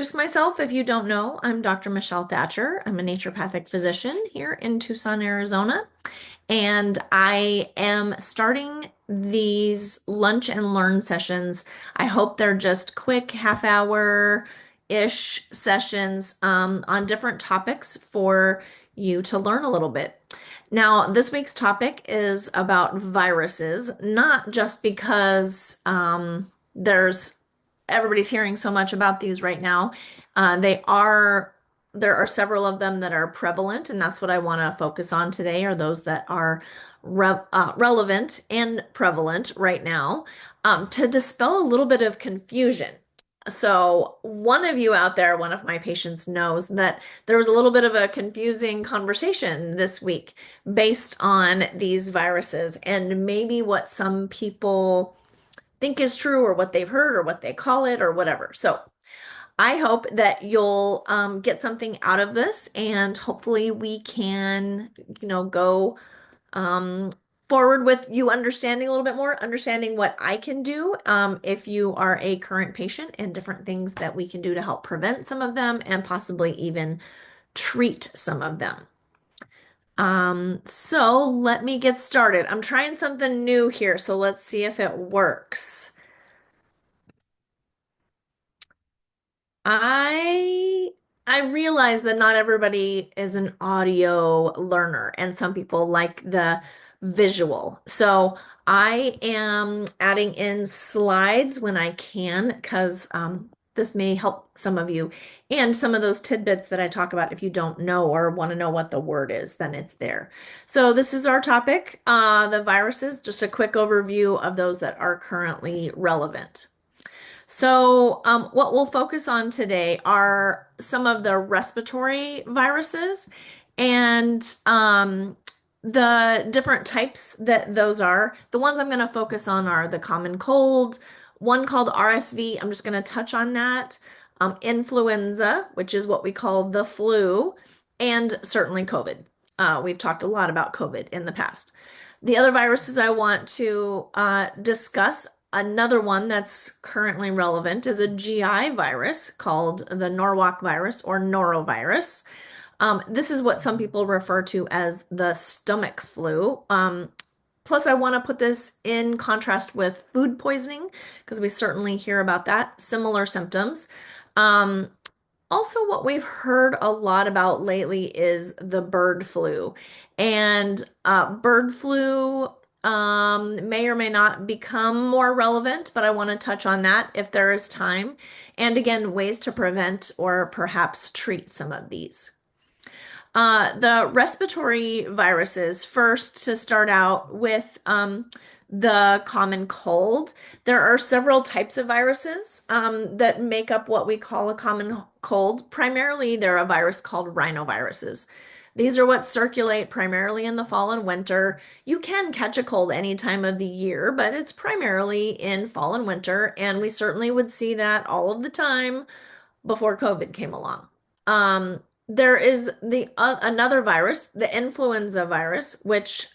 Introduce myself if you don't know. I'm Dr. Michelle Thatcher. I'm a naturopathic physician here in Tucson, Arizona, and I am starting these lunch and learn sessions. I hope they're just quick half hour-ish sessions on different topics for you to learn a little bit. Now, this week's topic is about viruses, not just because there's everybody's hearing so much about these right now. There are several of them that are prevalent, and that's what I want to focus on today, are those that are relevant and prevalent right now, to dispel a little bit of confusion. So, one of you out there, one of my patients, knows that there was a little bit of a confusing conversation this week based on these viruses and maybe what some people think is true or what they've heard or what they call it or whatever. So I hope that you'll get something out of this, and hopefully we can, go um, forward with you understanding a little bit more, understanding what I can do if you are a current patient, and different things that we can do to help prevent some of them and possibly even treat some of them. So let me get started. I'm trying something new here, so let's see if it works. I I realize that not everybody is an audio learner, and some people like the visual. So I am adding in slides when I can, because this may help some of you. And some of those tidbits that I talk about, if you don't know or want to know what the word is, then it's there. So this is our topic, the viruses, just a quick overview of those that are currently relevant. So, what we'll focus on today are some of the respiratory viruses and the different types that those are. The ones I'm going to focus on are the common cold, one called RSV. I'm just going to touch on that. Influenza, which is what we call the flu, and certainly COVID. We've talked a lot about COVID in the past. The other viruses I want to discuss, another one that's currently relevant, is a GI virus called the Norwalk virus or norovirus. This is what some people refer to as the stomach flu. Plus, I want to put this in contrast with food poisoning, because we certainly hear about that, similar symptoms. Um, Also, what we've heard a lot about lately is the bird flu. And bird flu may or may not become more relevant, but I want to touch on that if there is time. And again, ways to prevent or perhaps treat some of these. The respiratory viruses, first to start out with the common cold. There are several types of viruses that make up what we call a common cold. Primarily, they're a virus called rhinoviruses. These are what circulate primarily in the fall and winter. You can catch a cold any time of the year, but it's primarily in fall and winter, and we certainly would see that all of the time before COVID came along. There is the another virus, the influenza virus, which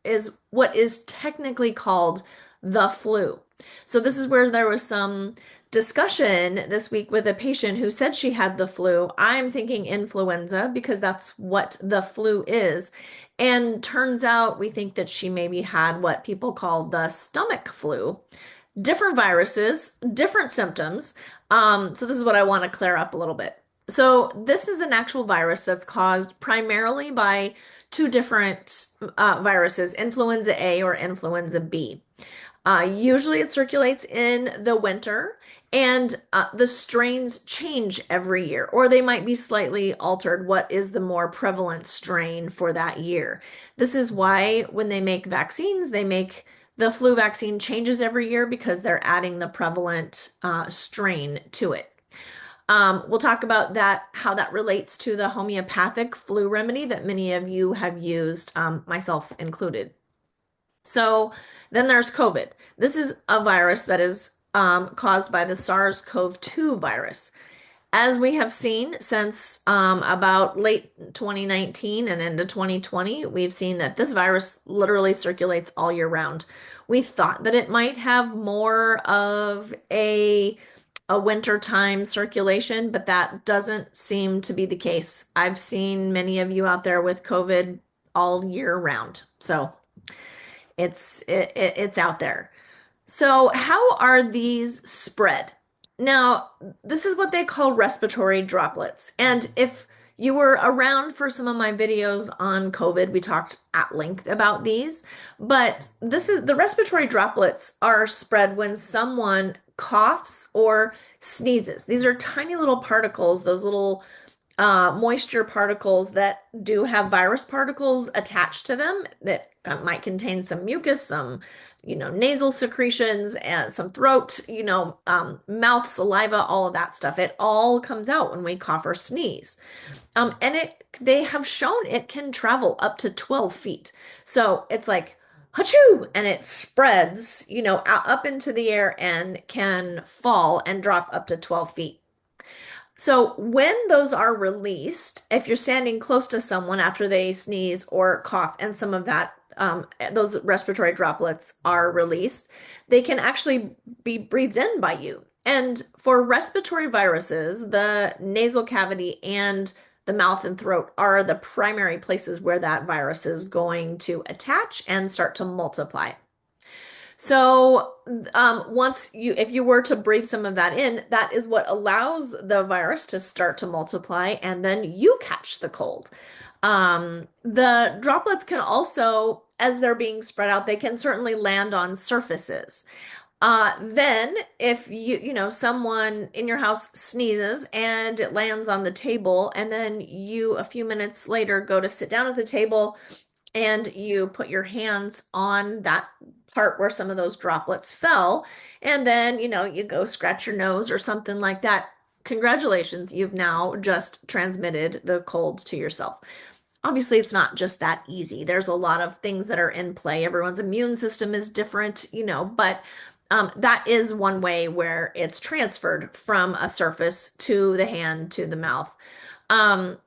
is what is technically called the flu. So this is where there was some discussion this week with a patient who said she had the flu. I'm thinking influenza because that's what the flu is. And turns out we think that she maybe had what people call the stomach flu. Different viruses, different symptoms. So this is what I want to clear up a little bit. So this is an actual virus that's caused primarily by two different viruses, influenza A or influenza B. Usually it circulates in the winter, and the strains change every year, or they might be slightly altered. What is the more prevalent strain for that year? This is why when they make vaccines, they make the flu vaccine changes every year, because they're adding the prevalent strain to it. We'll talk about that, how that relates to the homeopathic flu remedy that many of you have used, myself included. So then there's COVID. This is a virus that is caused by the SARS-CoV-2 virus. As we have seen since about late 2019 and into 2020, we've seen that this virus literally circulates all year round. We thought that it might have more of a a wintertime circulation, but that doesn't seem to be the case. I've seen many of you out there with COVID all year round. So it's out there. So, how are these spread? Now, this is what they call respiratory droplets. And if you were around for some of my videos on COVID, we talked at length about these. But this is the respiratory droplets are spread when someone coughs or sneezes. These are tiny little particles, those little moisture particles that do have virus particles attached to them that might contain some mucus, some, nasal secretions, and some throat, mouth, saliva, all of that stuff. It all comes out when we cough or sneeze. And they have shown it can travel up to 12 feet. So it's like, hachoo, and it spreads, up into the air and can fall and drop up to 12 feet. So when those are released, if you're standing close to someone after they sneeze or cough, and some of that, those respiratory droplets are released, they can actually be breathed in by you. And for respiratory viruses, the nasal cavity and the mouth and throat are the primary places where that virus is going to attach and start to multiply. So, if you were to breathe some of that in, that is what allows the virus to start to multiply, and then you catch the cold. The droplets can also, as they're being spread out, they can certainly land on surfaces. Then if someone in your house sneezes and it lands on the table, and then you, a few minutes later, go to sit down at the table and you put your hands on that part where some of those droplets fell, and then, you go scratch your nose or something like that. Congratulations, you've now just transmitted the cold to yourself. Obviously, it's not just that easy. There's a lot of things that are in play. Everyone's immune system is different, but that is one way where it's transferred from a surface to the hand to the mouth. Um,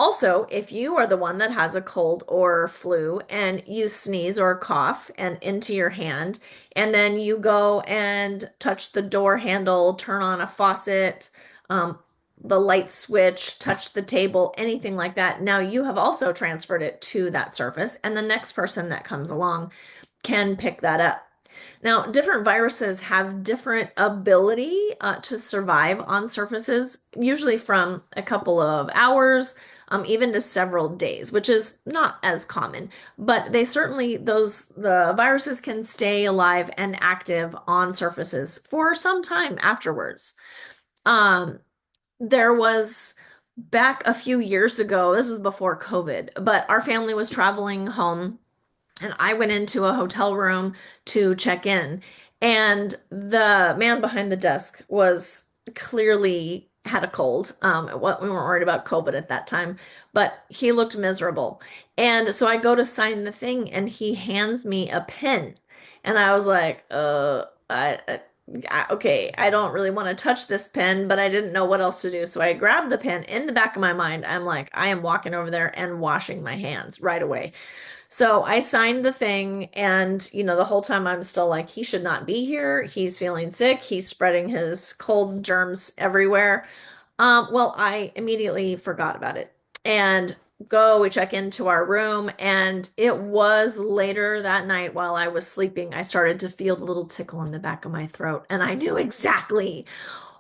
Also, if you are the one that has a cold or flu and you sneeze or cough and into your hand, and then you go and touch the door handle, turn on a faucet, the light switch, touch the table, anything like that, now you have also transferred it to that surface, and the next person that comes along can pick that up. Now, different viruses have different ability to survive on surfaces, usually from a couple of hours, even to several days, which is not as common. But the viruses can stay alive and active on surfaces for some time afterwards. Um, there was back a few years ago, this was before COVID, but our family was traveling home and I went into a hotel room to check in, and the man behind the desk was clearly had a cold. We weren't worried about COVID at that time, but he looked miserable. And so I go to sign the thing, and he hands me a pen, and I was like, okay, I don't really want to touch this pen, but I didn't know what else to do. So I grabbed the pen. In the back of my mind, I'm like, I am walking over there and washing my hands right away. So I signed the thing, and the whole time I'm still like, he should not be here. He's feeling sick. He's spreading his cold germs everywhere. Well, I immediately forgot about it and we check into our room, and it was later that night while I was sleeping, I started to feel the little tickle in the back of my throat, and I knew exactly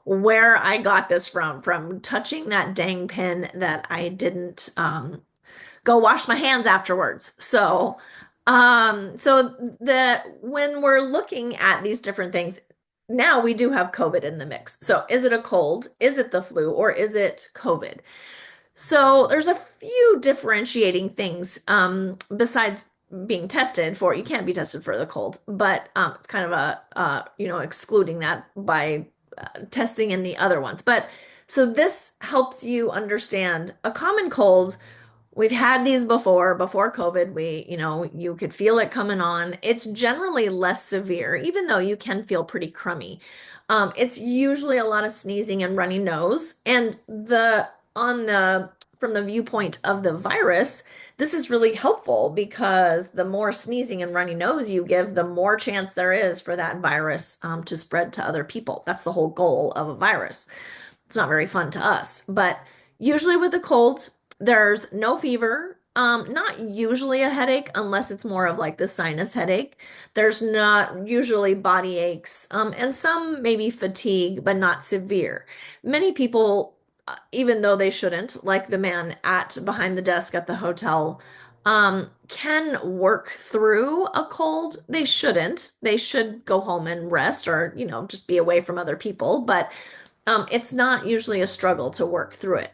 where I got this from touching that dang pen that I didn't go wash my hands afterwards. So when we're looking at these different things, now we do have COVID in the mix. So is it a cold? Is it the flu? Or is it COVID? So there's a few differentiating things besides being tested for, you can't be tested for the cold, but it's kind of excluding that by testing in the other ones. But so this helps you understand a common cold. We've had these before COVID. You could feel it coming on. It's generally less severe, even though you can feel pretty crummy. It's usually a lot of sneezing and runny nose. And from the viewpoint of the virus, This is really helpful because the more sneezing and runny nose you give, the more chance there is for that virus to spread to other people. That's the whole goal of a virus. It's not very fun to us, but usually with a cold, there's no fever. Not usually a headache unless it's more of like the sinus headache. There's not usually body aches, and some maybe fatigue, but not severe. Many people, even though they shouldn't, like the man at behind the desk at the hotel, can work through a cold. They shouldn't. They should go home and rest or, just be away from other people. But it's not usually a struggle to work through it.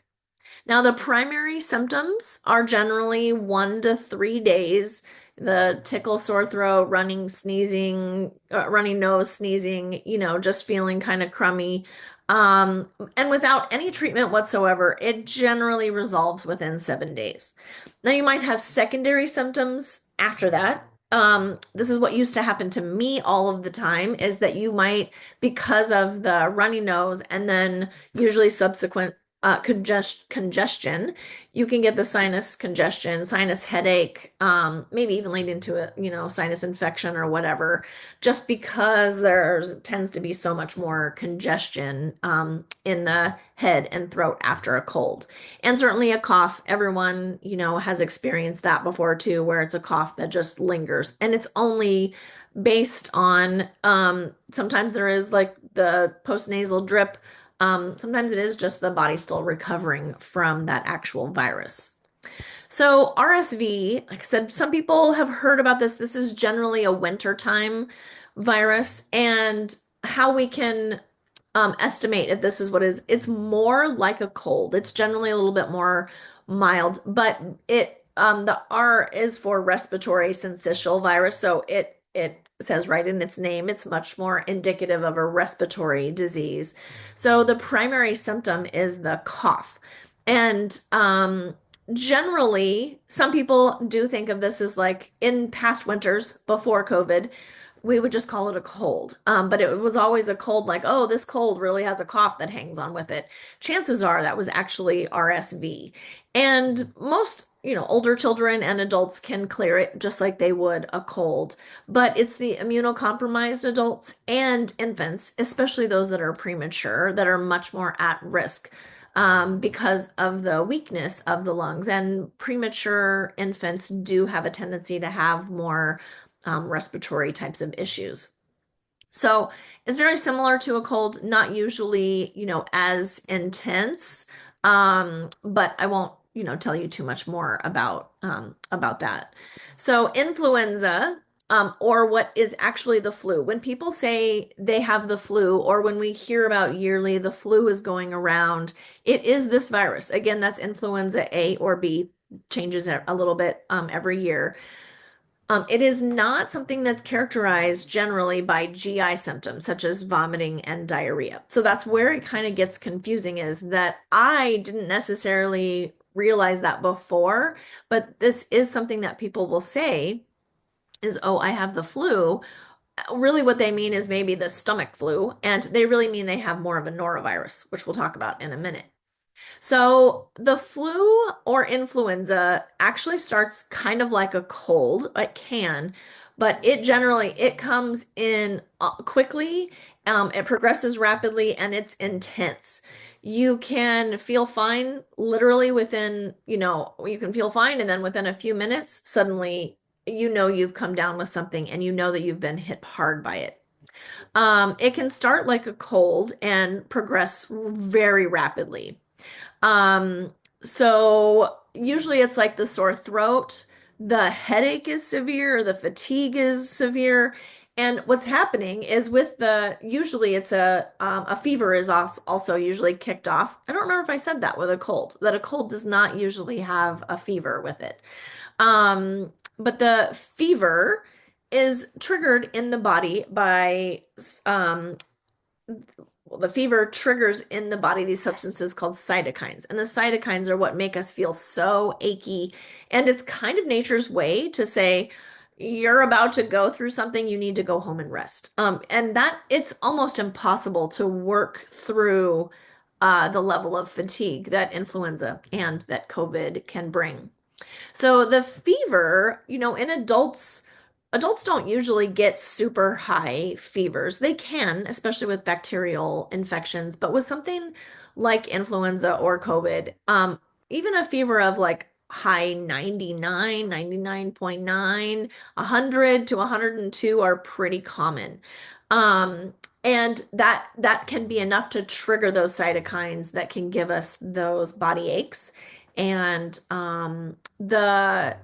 Now, the primary symptoms are generally 1 to 3 days. The tickle, sore throat, running, sneezing, running nose, sneezing, just feeling kind of crummy. And without any treatment whatsoever, it generally resolves within 7 days. Now, you might have secondary symptoms after that. This is what used to happen to me all of the time is that you might, because of the runny nose and then usually subsequent congestion, you can get the sinus congestion, sinus headache, maybe even lead into a, sinus infection or whatever, just because there tends to be so much more congestion in the head and throat after a cold. And certainly a cough, everyone, has experienced that before too, where it's a cough that just lingers. And it's only based on sometimes there is like the postnasal drip. Sometimes it is just the body still recovering from that actual virus. So RSV, like I said, some people have heard about this. This is generally a wintertime virus, and how we can estimate if this is what is, it's more like a cold. It's generally a little bit more mild, but the R is for respiratory syncytial virus, so it says right in its name, it's much more indicative of a respiratory disease. So the primary symptom is the cough. And generally, some people do think of this as like in past winters before COVID, we would just call it a cold. But it was always a cold, like, oh, this cold really has a cough that hangs on with it. Chances are that was actually RSV. And most, older children and adults can clear it just like they would a cold. But it's the immunocompromised adults and infants, especially those that are premature, that are much more at risk because of the weakness of the lungs. And premature infants do have a tendency to have more respiratory types of issues. So it's very similar to a cold, not usually, as intense. But I won't, tell you too much more about that. So influenza, or what is actually the flu. When people say they have the flu, or when we hear about yearly, the flu is going around, it is this virus. Again, that's influenza A or B, changes a little bit every year. It is not something that's characterized generally by GI symptoms such as vomiting and diarrhea. So that's where it kind of gets confusing, is that I didn't necessarily realize that before, but this is something that people will say is, oh, I have the flu. Really, what they mean is maybe the stomach flu, and they really mean they have more of a norovirus, which we'll talk about in a minute. So the flu or influenza actually starts kind of like a cold. It can, but it comes in quickly. It progresses rapidly and it's intense. You can feel fine literally within, you can feel fine, and then within a few minutes, suddenly you've come down with something and that you've been hit hard by it. It can start like a cold and progress very rapidly. Um, so usually it's like the sore throat, the headache is severe, the fatigue is severe. And what's happening is usually it's a fever is also usually kicked off. I don't remember if I said that with a cold, that a cold does not usually have a fever with it. But the fever is triggered in the body by the fever triggers in the body these substances called cytokines. And the cytokines are what make us feel so achy. And it's kind of nature's way to say, you're about to go through something, you need to go home and rest. And that it's almost impossible to work through the level of fatigue that influenza and that COVID can bring. So the fever, in adults don't usually get super high fevers. They can, especially with bacterial infections, but with something like influenza or COVID, even a fever of like high 99, 99.9, 100 to 102 are pretty common. Um, and that can be enough to trigger those cytokines that can give us those body aches. And the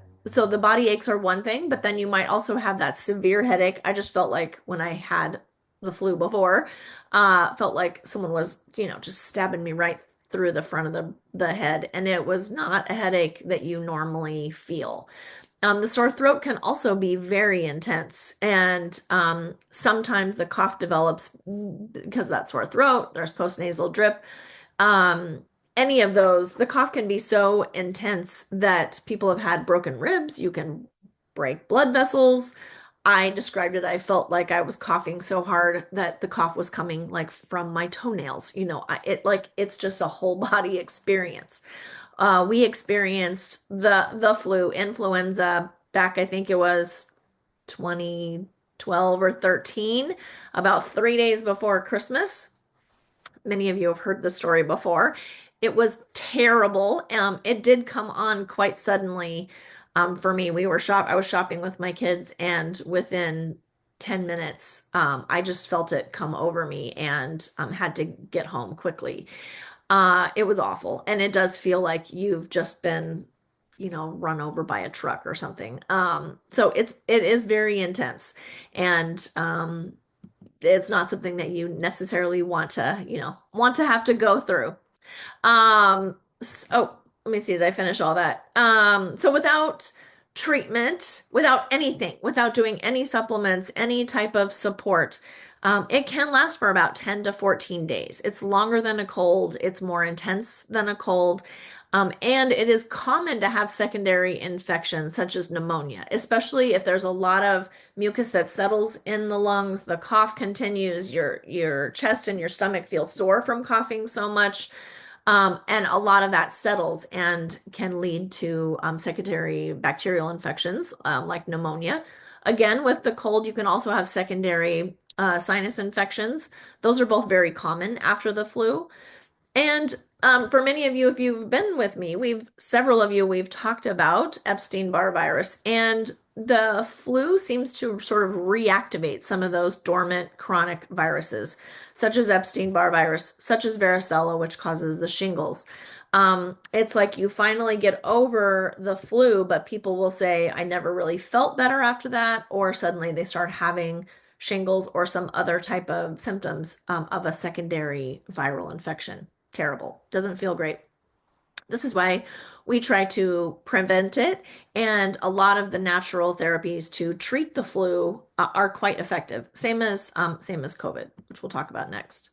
body aches are one thing, but then you might also have that severe headache. I just felt like when I had the flu before, felt like someone was, just stabbing me right through the front of the head, and it was not a headache that you normally feel. The sore throat can also be very intense, and sometimes the cough develops because of that sore throat. There's postnasal drip. Um, any of those, the cough can be so intense that people have had broken ribs. You can break blood vessels. I described it. I felt like I was coughing so hard that the cough was coming like from my toenails. It's just a whole body experience. We experienced the flu, influenza back, I think it was 2012 or 13, about 3 days before Christmas. Many of you have heard the story before. It was terrible. It did come on quite suddenly for me. I was shopping with my kids, and within 10 minutes, I just felt it come over me and had to get home quickly. It was awful. And it does feel like you've just been, run over by a truck or something. So it is very intense. And it's not something that you necessarily want to have to go through. So let me see, did I finish all that? So without treatment, without anything, without doing any supplements, any type of support, it can last for about 10 to 14 days. It's longer than a cold, it's more intense than a cold. And it is common to have secondary infections such as pneumonia, especially if there's a lot of mucus that settles in the lungs, the cough continues, your chest and your stomach feel sore from coughing so much. And a lot of that settles and can lead to secondary bacterial infections like pneumonia. Again, with the cold, you can also have secondary sinus infections. Those are both very common after the flu. And for many of you, if you've been with me, several of you, we've talked about Epstein-Barr virus, and the flu seems to sort of reactivate some of those dormant chronic viruses, such as Epstein-Barr virus, such as varicella, which causes the shingles. It's like you finally get over the flu, but people will say, I never really felt better after that, or suddenly they start having shingles or some other type of symptoms of a secondary viral infection. Terrible. Doesn't feel great. This is why we try to prevent it, and a lot of the natural therapies to treat the flu are quite effective. Same as COVID, which we'll talk about next.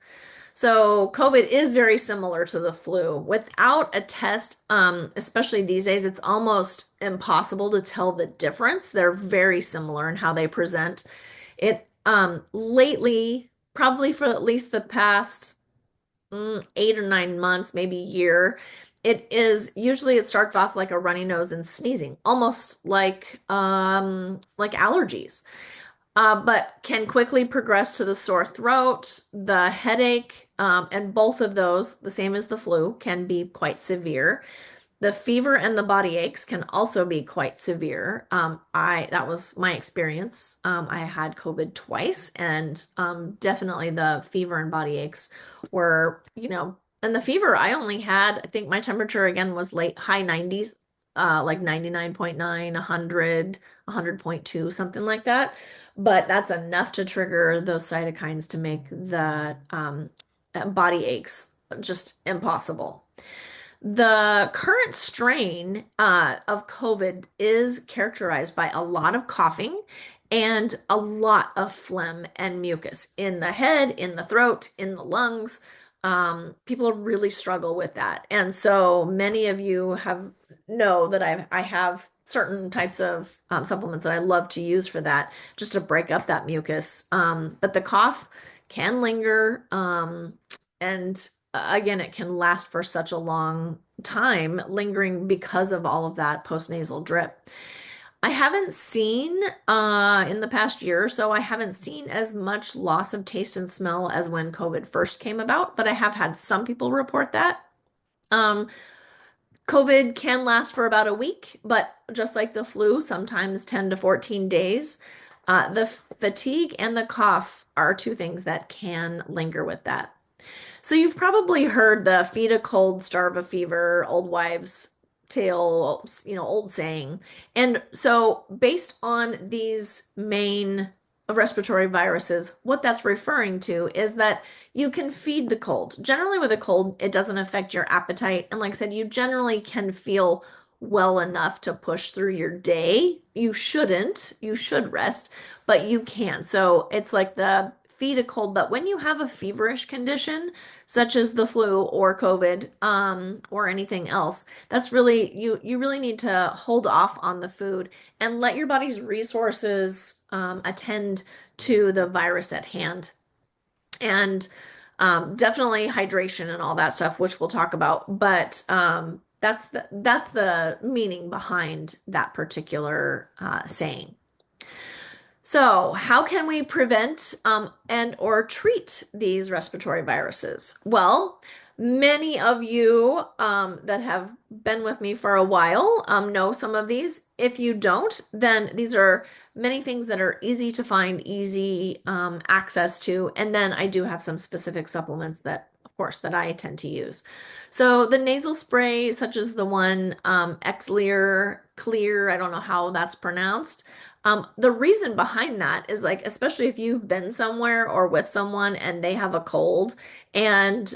So COVID is very similar to the flu. Without a test, especially these days, it's almost impossible to tell the difference. They're very similar in how they present. It lately, probably for at least the past 8 or 9 months, maybe a year. It starts off like a runny nose and sneezing, almost like allergies, but can quickly progress to the sore throat, the headache, and both of those, the same as the flu, can be quite severe. The fever and the body aches can also be quite severe. That was my experience. I had COVID twice, and definitely the fever and body aches were, and the fever I only had, I think my temperature again was late high 90s, like 99.9, 100, 100.2, something like that. But that's enough to trigger those cytokines to make the body aches just impossible. The current strain of COVID is characterized by a lot of coughing and a lot of phlegm and mucus in the head, in the throat, in the lungs. People really struggle with that. And so many of you know that I have certain types of supplements that I love to use for that, just to break up that mucus. But the cough can linger. And again, it can last for such a long time, lingering because of all of that postnasal drip. I haven't seen in the past year or so, I haven't seen as much loss of taste and smell as when COVID first came about, but I have had some people report that. Um, COVID can last for about a week, but just like the flu, sometimes 10 to 14 days. The fatigue and the cough are two things that can linger with that. So you've probably heard the feed a cold, starve a fever, old wives' tale, old saying. And so based on these main respiratory viruses, what that's referring to is that you can feed the cold. Generally with a cold, it doesn't affect your appetite. And like I said, you generally can feel well enough to push through your day. You shouldn't. You should rest, but you can. So it's like the feed a cold. But when you have a feverish condition, such as the flu or COVID, or anything else, that's really you really need to hold off on the food and let your body's resources attend to the virus at hand. And definitely hydration and all that stuff, which we'll talk about. But that's the meaning behind that particular saying. So, how can we prevent and or treat these respiratory viruses? Well, many of you that have been with me for a while know some of these. If you don't, then these are many things that are easy to find, easy access to. And then I do have some specific supplements that, of course, that I tend to use. So the nasal spray, such as the one Xlear Clear, I don't know how that's pronounced. The reason behind that is like, especially if you've been somewhere or with someone and they have a cold and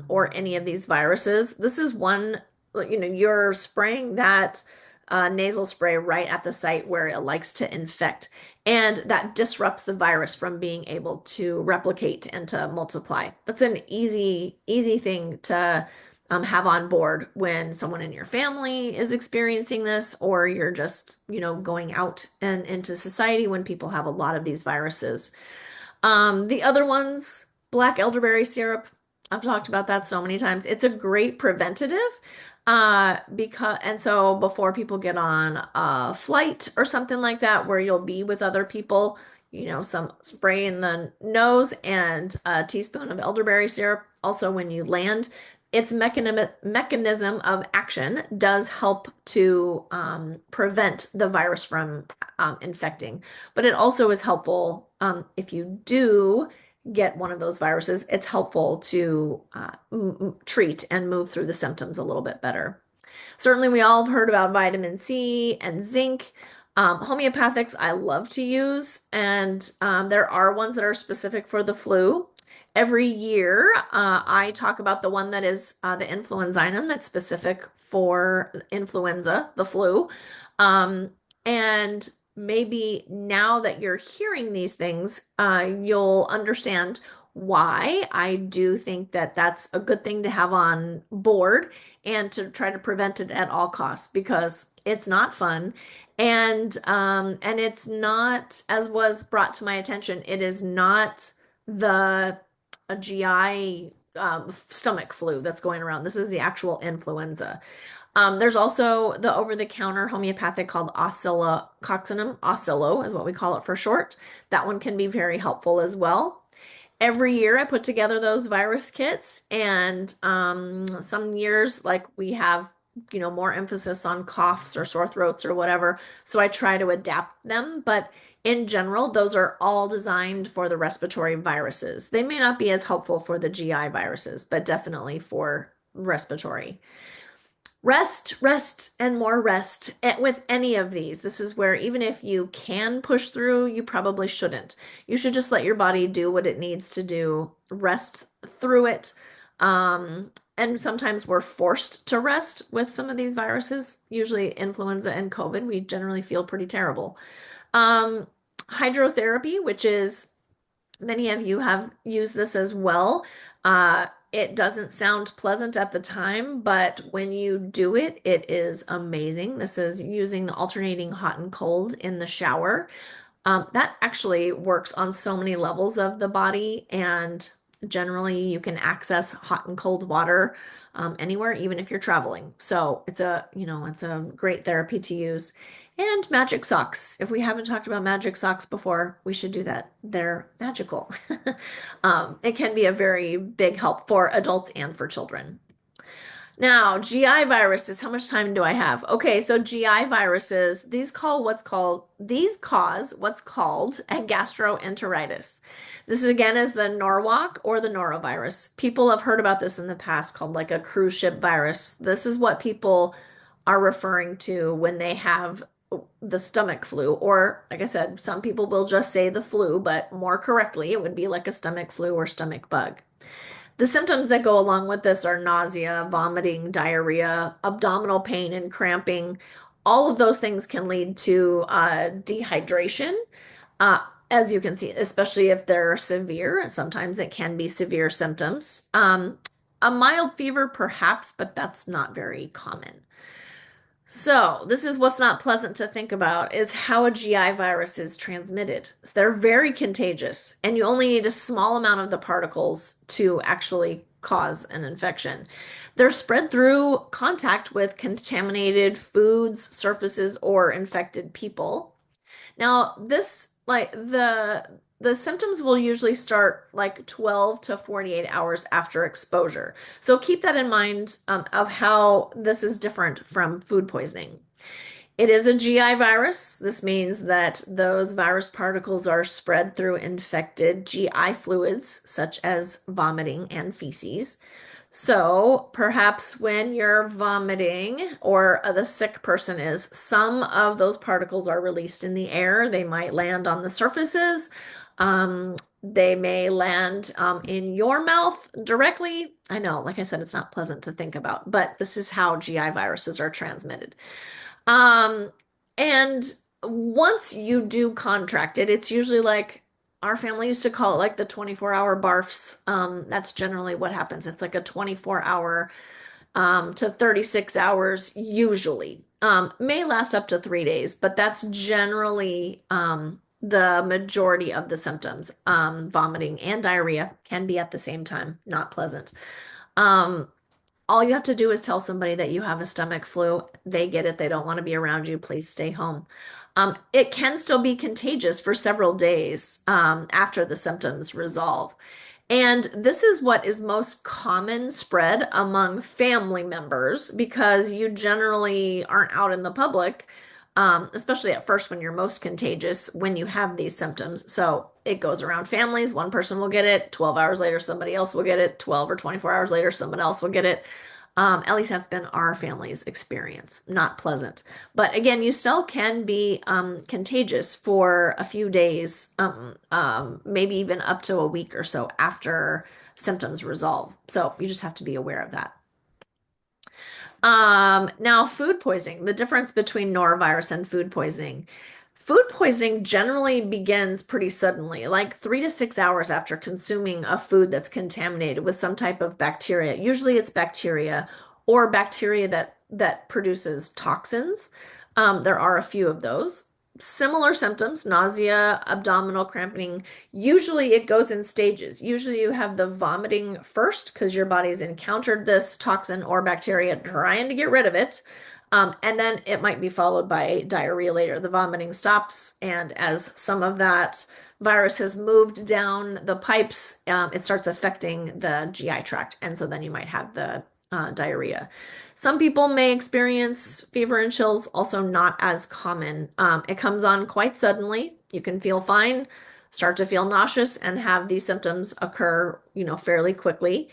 or any of these viruses, this is one, you're spraying that nasal spray right at the site where it likes to infect. And that disrupts the virus from being able to replicate and to multiply. That's an easy thing to have on board when someone in your family is experiencing this, or you're just, going out and into society when people have a lot of these viruses. The other ones, black elderberry syrup. I've talked about that so many times. It's a great preventative. Because and so before people get on a flight or something like that, where you'll be with other people, some spray in the nose and a teaspoon of elderberry syrup. Also, when you land, its mechanism of action does help to prevent the virus from infecting. But it also is helpful if you do get one of those viruses, it's helpful to treat and move through the symptoms a little bit better. Certainly, we all have heard about vitamin C and zinc. Homeopathics I love to use, and there are ones that are specific for the flu. Every year, I talk about the one that is the influenzainum that's specific for influenza, the flu. Um, and maybe now that you're hearing these things, you'll understand why I do think that that's a good thing to have on board and to try to prevent it at all costs because it's not fun. And it's not, as was brought to my attention, it is not the a GI stomach flu that's going around. This is the actual influenza. There's also the over-the-counter homeopathic called oscillococcinum. Oscillo is what we call it for short. That one can be very helpful as well. Every year I put together those virus kits, and some years like we have, more emphasis on coughs or sore throats or whatever. So I try to adapt them, but in general, those are all designed for the respiratory viruses. They may not be as helpful for the GI viruses, but definitely for respiratory. Rest, and more rest with any of these. This is where even if you can push through, you probably shouldn't. You should just let your body do what it needs to do, rest through it. And sometimes we're forced to rest with some of these viruses, usually influenza and COVID. We generally feel pretty terrible. Um, Hydrotherapy, which is many of you have used this as well. It doesn't sound pleasant at the time, but when you do it, it is amazing. This is using the alternating hot and cold in the shower. That actually works on so many levels of the body, and Generally, you can access hot and cold water anywhere, even if you're traveling. So it's a great therapy to use. And magic socks. If we haven't talked about magic socks before, we should do that. They're magical. It can be a very big help for adults and for children. Now, GI viruses, how much time do I have? Okay, so GI viruses, these cause what's called a gastroenteritis. This is again is the Norwalk or the norovirus. People have heard about this in the past called like a cruise ship virus. This is what people are referring to when they have the stomach flu, or like I said, some people will just say the flu, but more correctly, it would be like a stomach flu or stomach bug. The symptoms that go along with this are nausea, vomiting, diarrhea, abdominal pain, and cramping. All of those things can lead to dehydration, uh, as you can see, especially if they're severe. Sometimes it can be severe symptoms. A mild fever, perhaps, but that's not very common. So, this is what's not pleasant to think about is how a GI virus is transmitted. So they're very contagious, and you only need a small amount of the particles to actually cause an infection. They're spread through contact with contaminated foods, surfaces, or infected people. Now, the symptoms will usually start like 12 to 48 hours after exposure. So keep that in mind of how this is different from food poisoning. It is a GI virus. This means that those virus particles are spread through infected GI fluids, such as vomiting and feces. So perhaps when you're vomiting or the sick person is, some of those particles are released in the air. They might land on the surfaces. They may land in your mouth directly. I know, like I said, it's not pleasant to think about, but this is how GI viruses are transmitted. Um, and once you do contract it, it's usually like our family used to call it like the 24-hour barfs. That's generally what happens. It's like a 24-hour to 36 hours usually. May last up to 3 days, but that's generally the majority of the symptoms. Vomiting and diarrhea can be at the same time, not pleasant. Um, all you have to do is tell somebody that you have a stomach flu. They get it. They don't want to be around you. Please stay home. It can still be contagious for several days after the symptoms resolve. And this is what is most common spread among family members because you generally aren't out in the public, especially at first when you're most contagious when you have these symptoms. So it goes around families. One person will get it. 12 hours later, somebody else will get it. 12 or 24 hours later, someone else will get it. At least that's been our family's experience. Not pleasant. But again, you still can be contagious for a few days, maybe even up to a week or so after symptoms resolve. So you just have to be aware of that. Now, food poisoning, the difference between norovirus and food poisoning. Food poisoning generally begins pretty suddenly, like 3 to 6 hours after consuming a food that's contaminated with some type of bacteria. Usually it's bacteria or bacteria that produces toxins. There are a few of those. Similar symptoms, nausea, abdominal cramping. Usually it goes in stages. Usually you have the vomiting first because your body's encountered this toxin or bacteria trying to get rid of it. And then it might be followed by diarrhea later. The vomiting stops, and as some of that virus has moved down the pipes, it starts affecting the GI tract. And so then you might have the diarrhea. Some people may experience fever and chills, also not as common. It comes on quite suddenly. You can feel fine, start to feel nauseous, and have these symptoms occur, fairly quickly.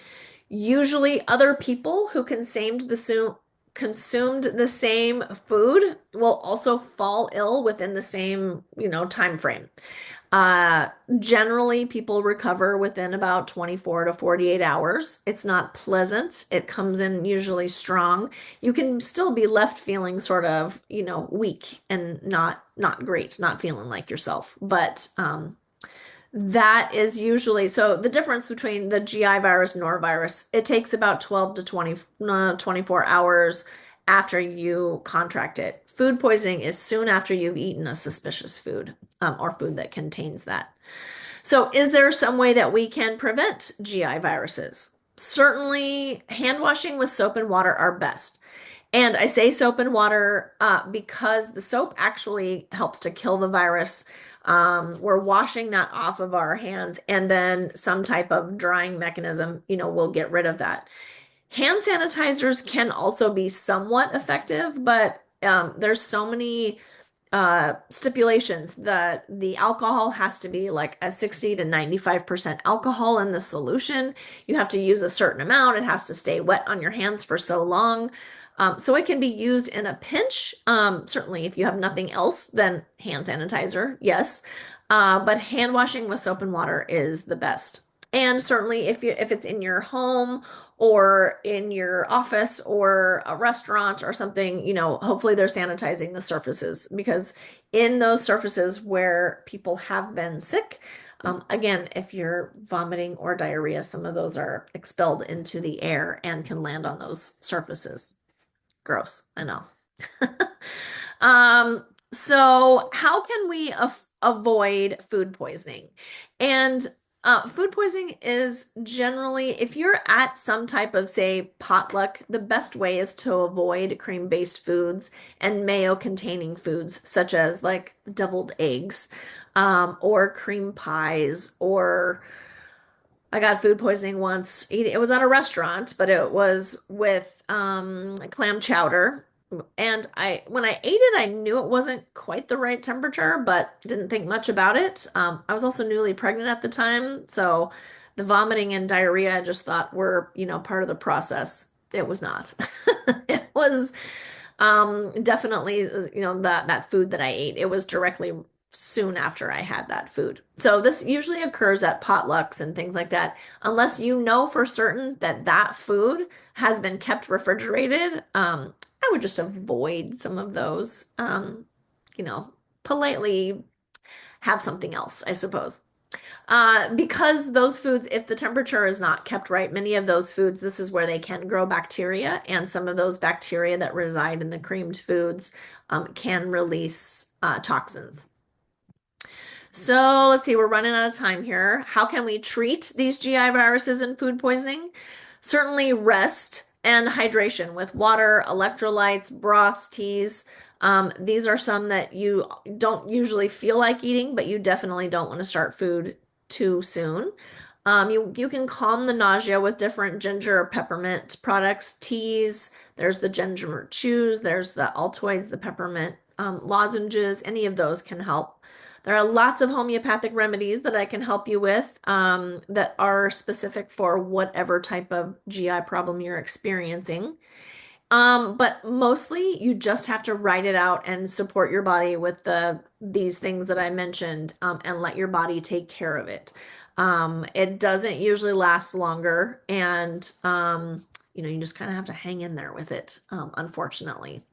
Usually, other people who consumed the same food will also fall ill within the same, time frame. Generally, people recover within about 24 to 48 hours. It's not pleasant. It comes in usually strong. You can still be left feeling sort of, weak and not great, not feeling like yourself. But that is usually so the difference between the GI virus and norovirus, it takes about 12 to 24 hours after you contract it. Food poisoning is soon after you've eaten a suspicious food or food that contains that. So, is there some way that we can prevent GI viruses? Certainly, hand washing with soap and water are best. And I say soap and water because the soap actually helps to kill the virus. We're washing that off of our hands, and then some type of drying mechanism, will get rid of that. Hand sanitizers can also be somewhat effective, but there's so many stipulations that the alcohol has to be like a 60 to 95% alcohol in the solution. You have to use a certain amount. It has to stay wet on your hands for so long. So it can be used in a pinch. Certainly, if you have nothing else, then hand sanitizer, yes. But hand washing with soap and water is the best. And certainly, if it's in your home or in your office or a restaurant or something, hopefully they're sanitizing the surfaces because in those surfaces where people have been sick, again, if you're vomiting or diarrhea, some of those are expelled into the air and can land on those surfaces. Gross, I know. So how can we avoid food poisoning? And food poisoning is generally, if you're at some type of, say, potluck, the best way is to avoid cream-based foods and mayo-containing foods, such as like deviled eggs, or cream pies, or I got food poisoning once. It was at a restaurant, but it was with clam chowder. And when I ate it, I knew it wasn't quite the right temperature, but didn't think much about it. I was also newly pregnant at the time, so the vomiting and diarrhea I just thought were, part of the process. It was not. It was definitely, that food that I ate. It was directly soon after I had that food. So this usually occurs at potlucks and things like that. Unless you know for certain that that food has been kept refrigerated, I would just avoid some of those. You know, politely have something else, I suppose. Because those foods, if the temperature is not kept right, many of those foods, this is where they can grow bacteria, and some of those bacteria that reside in the creamed foods can release toxins. So let's see, we're running out of time here. How can we treat these GI viruses and food poisoning? Certainly rest and hydration with water, electrolytes, broths, teas. These are some that you don't usually feel like eating, but you definitely don't want to start food too soon. You can calm the nausea with different ginger or peppermint products, teas. There's the ginger chews, there's the Altoids, the peppermint lozenges. Any of those can help. There are lots of homeopathic remedies that I can help you with that are specific for whatever type of GI problem you're experiencing. But mostly you just have to write it out and support your body with these things that I mentioned, and let your body take care of it. It doesn't usually last longer, and you just kind of have to hang in there with it, unfortunately.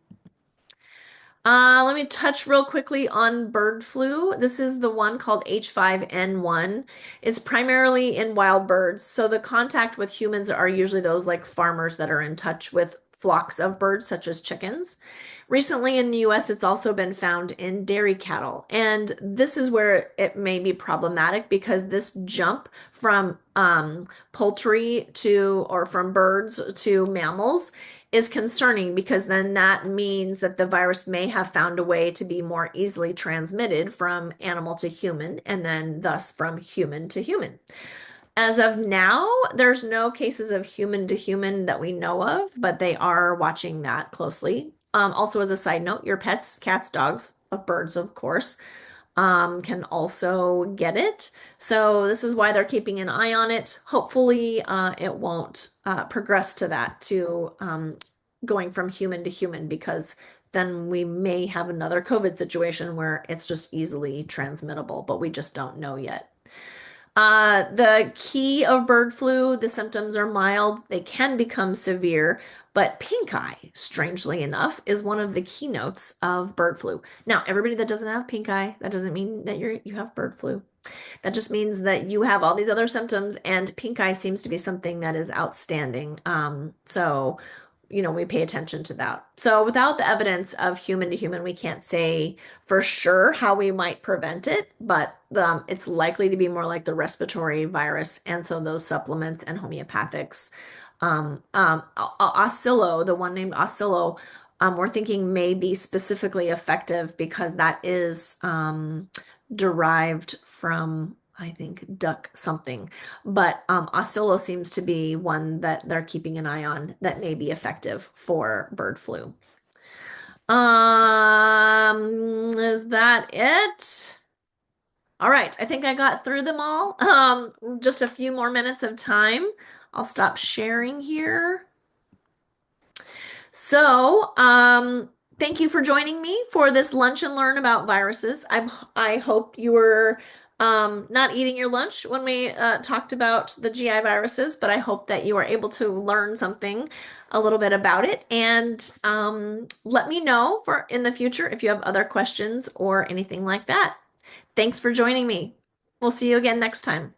Let me touch real quickly on bird flu. This is the one called H5N1. It's primarily in wild birds. So the contact with humans are usually those like farmers that are in touch with flocks of birds, such as chickens. Recently in the US, it's also been found in dairy cattle. And this is where it may be problematic because this jump from poultry or from birds to mammals is concerning because then that means that the virus may have found a way to be more easily transmitted from animal to human and then thus from human to human. As of now, there's no cases of human to human that we know of, but they are watching that closely. Also, as a side note, your pets, cats, dogs, of birds, of course, can also get it. So this is why they're keeping an eye on it. Hopefully, it won't progress to that, to going from human to human, because then we may have another COVID situation where it's just easily transmittable, but we just don't know yet. The key of bird flu, the symptoms are mild. They can become severe, but pink eye, strangely enough, is one of the keynotes of bird flu. Now, everybody that doesn't have pink eye, that doesn't mean that you have bird flu. That just means that you have all these other symptoms, and pink eye seems to be something that is outstanding. So we pay attention to that. So without the evidence of human to human, we can't say for sure how we might prevent it, but it's likely to be more like the respiratory virus. And so those supplements and homeopathics, Oscillo, the one named Oscillo, we're thinking may be specifically effective because that is derived from, I think, duck something. But Oscillo seems to be one that they're keeping an eye on that may be effective for bird flu. Is that it? All right, I think I got through them all. Just a few more minutes of time. I'll stop sharing here. So, thank you for joining me for this lunch and learn about viruses. I hope you were not eating your lunch when we talked about the GI viruses, but I hope that you were able to learn something a little bit about it. And let me know for in the future if you have other questions or anything like that. Thanks for joining me. We'll see you again next time.